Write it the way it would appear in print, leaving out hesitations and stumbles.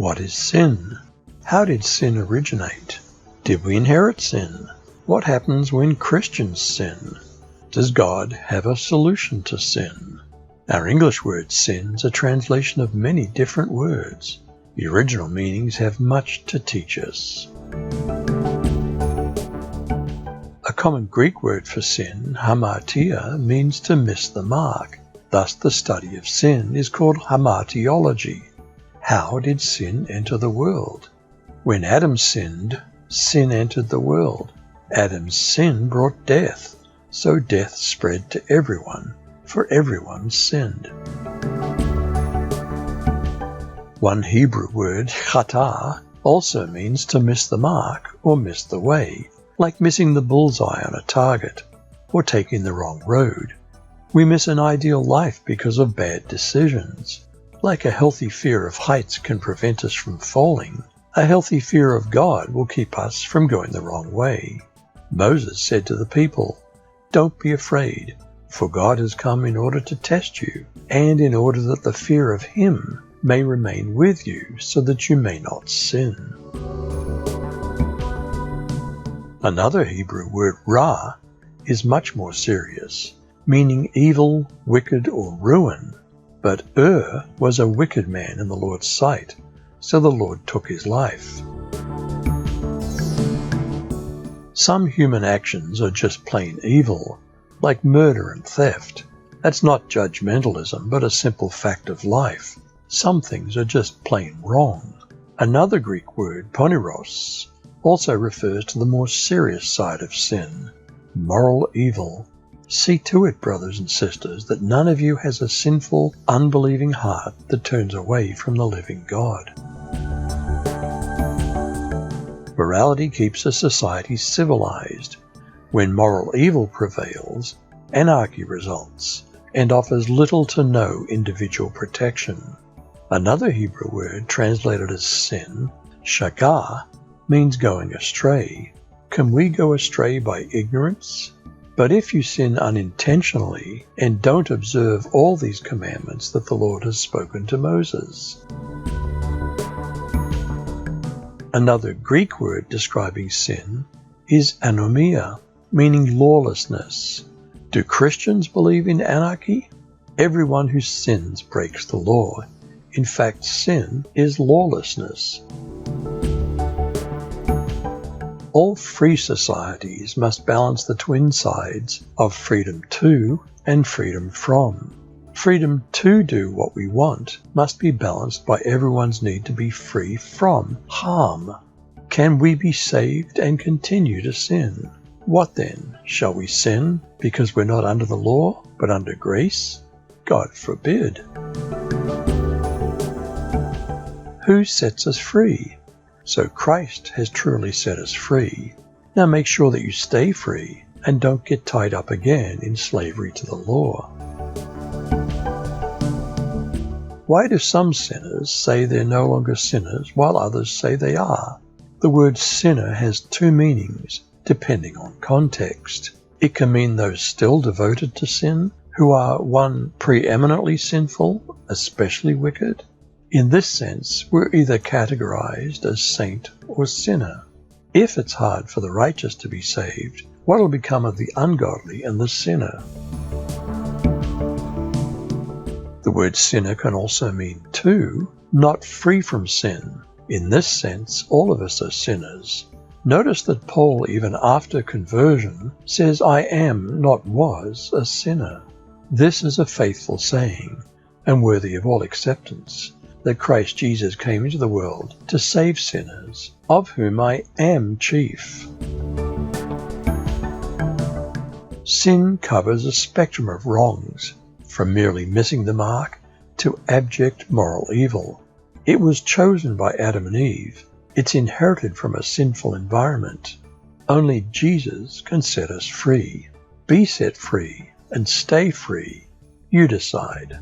What is sin? How did sin originate? Did we inherit sin? What happens when Christians sin? Does God have a solution to sin? Our English word sin is a translation of many different words. The original meanings have much to teach us. A common Greek word for sin, hamartia, means to miss the mark. Thus the study of sin is called hamartiology. How did sin enter the world? When Adam sinned, sin entered the world. Adam's sin brought death, so death spread to everyone, for everyone sinned. One Hebrew word, chata, also means to miss the mark or miss the way, like missing the bullseye on a target or taking the wrong road. We miss an ideal life because of bad decisions. Like a healthy fear of heights can prevent us from falling, a healthy fear of God will keep us from going the wrong way. Moses said to the people, "Don't be afraid, for God has come in order to test you, and in order that the fear of Him may remain with you, so that you may not sin." Another Hebrew word, ra, is much more serious, meaning evil, wicked, or ruin. But was a wicked man in the Lord's sight, so the Lord took his life. Some human actions are just plain evil, like murder and theft. That's not judgmentalism, but a simple fact of life. Some things are just plain wrong. Another Greek word, poneros, also refers to the more serious side of sin, moral evil. See to it, brothers and sisters, that none of you has a sinful, unbelieving heart that turns away from the living God. Morality keeps a society civilized. When moral evil prevails, anarchy results and offers little to no individual protection. Another Hebrew word translated as sin, shagah, means going astray. Can we go astray by ignorance? But if you sin unintentionally and don't observe all these commandments that the Lord has spoken to Moses. Another Greek word describing sin is anomia, meaning lawlessness. Do Christians believe in anarchy? Everyone who sins breaks the law. In fact, sin is lawlessness. All free societies must balance the twin sides of freedom to and freedom from. Freedom to do what we want must be balanced by everyone's need to be free from harm. Can we be saved and continue to sin? What then? Shall we sin because we're not under the law, but under grace? God forbid. Who sets us free? So Christ has truly set us free. Now make sure that you stay free and don't get tied up again in slavery to the law. Why do some sinners say they're no longer sinners while others say they are? The word sinner has two meanings, depending on context. It can mean those still devoted to sin, who are one, preeminently sinful, especially wicked. In this sense, we're either categorized as saint or sinner. If it's hard for the righteous to be saved, what will become of the ungodly and the sinner? The word sinner can also mean, too, not free from sin. In this sense, all of us are sinners. Notice that Paul, even after conversion, says, "I am, not was, a sinner." This is a faithful saying, and worthy of all acceptance, that Christ Jesus came into the world to save sinners, of whom I am chief. Sin covers a spectrum of wrongs, from merely missing the mark to abject moral evil. It was chosen by Adam and Eve. It's inherited from a sinful environment. Only Jesus can set us free. Be set free and stay free. You decide.